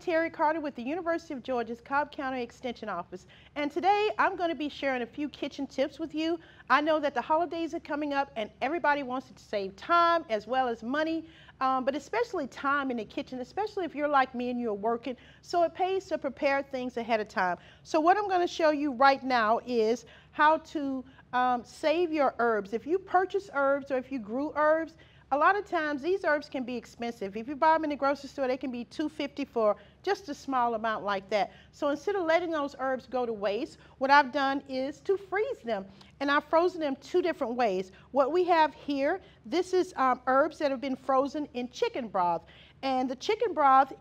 Terri Carter with the University of Georgia's Cobb County Extension Office, and today I'm going to be sharing a few kitchen tips with you. I know that the holidays are coming up and everybody wants to save time as well as money, but especially time in the kitchen, especially if you're like me and you're working, so it pays to prepare things ahead of time. So what I'm going to show you right now is how to save your herbs. If you purchase herbs or if you grew herbs, a lot of times these herbs can be expensive. If you buy them in the grocery store, they can be $2.50 for just a small amount like that. So instead of letting those herbs go to waste, what I've done is to freeze them. And I've frozen them two different ways. What we have here, this is herbs that have been frozen in chicken broth. And the chicken broth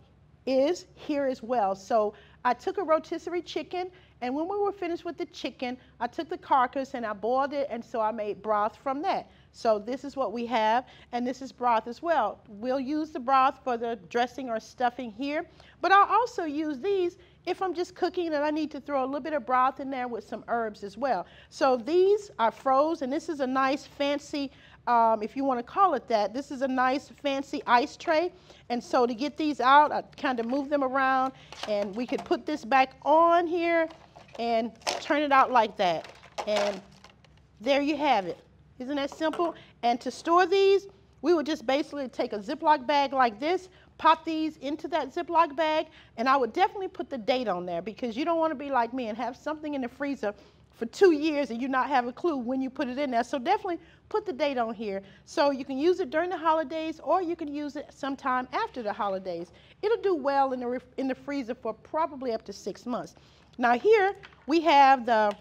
is here as well. So I took a rotisserie chicken, and when we were finished with the chicken, I took the carcass and I boiled it, and so I made broth from that. So this is what we have, and this is broth as well. We'll use the broth for the dressing or stuffing here, but I'll also use these if I'm just cooking and I need to throw a little bit of broth in there with some herbs as well. So these are froze, and this is a nice fancy, if you want to call it that, this is a nice fancy ice tray. And so to get these out, I kind of move them around, and we could put this back on here and turn it out like that. And there you have it. Isn't that simple? And to store these, we would just basically take a Ziploc bag like this, pop these into that Ziploc bag, and I would definitely put the date on there, because you don't want to be like me and have something in the freezer for 2 years and you not have a clue when you put it in there. So definitely put the date on here. So you can use it during the holidays, or you can use it sometime after the holidays. It'll do well in the freezer for probably up to 6 months. Now here we have the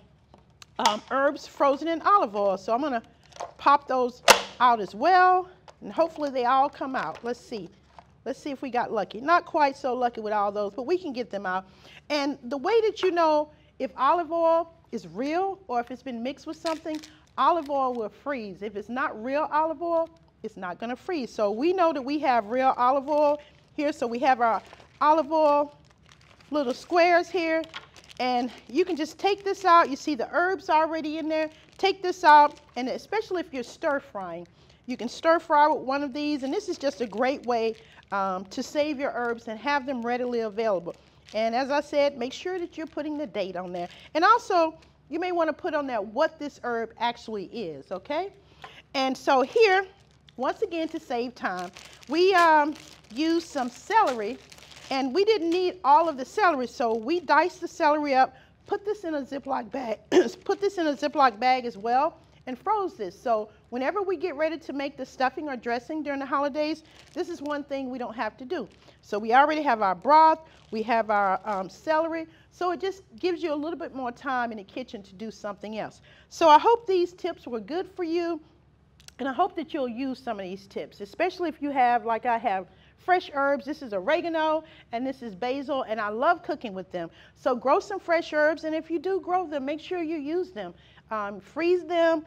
herbs frozen in olive oil. So I'm going to pop those out as well, and hopefully they all come out. Let's see. Let's see if we got lucky. Not quite so lucky with all those, but we can get them out. And the way that you know if olive oil is real or if it's been mixed with something, olive oil will freeze. If it's not real olive oil, it's not going to freeze. So we know that we have real olive oil here. So we have our olive oil little squares here, and you can just take this out. You see the herbs already in there. Take this out, and especially if you're stir frying, you can stir fry with one of these, and this is just a great way to save your herbs and have them readily available. And as I said, make sure that you're putting the date on there. And also, you may want to put on there what this herb actually is, okay? And so here, once again, to save time, we used some celery, and we didn't need all of the celery, so we diced the celery up, put this in a Ziploc bag, put this in a Ziploc bag as well, and froze this. So whenever we get ready to make the stuffing or dressing during the holidays, this is one thing we don't have to do. So we already have our broth, we have our celery, so it just gives you a little bit more time in the kitchen to do something else. So I hope these tips were good for you, and I hope that you'll use some of these tips, especially if you have, like I have, fresh herbs. This is oregano and this is basil, and I love cooking with them. So grow some fresh herbs, and if you do grow them, make sure you use them. Freeze them,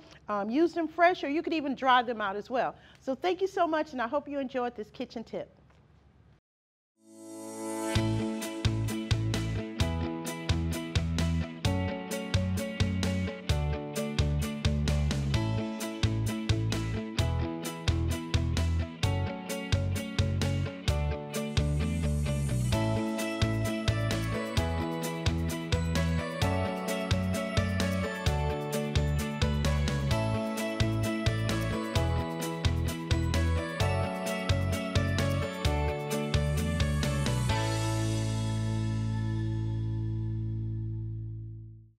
use them fresh, or you could even dry them out as well. So thank you so much, and I hope you enjoyed this kitchen tip.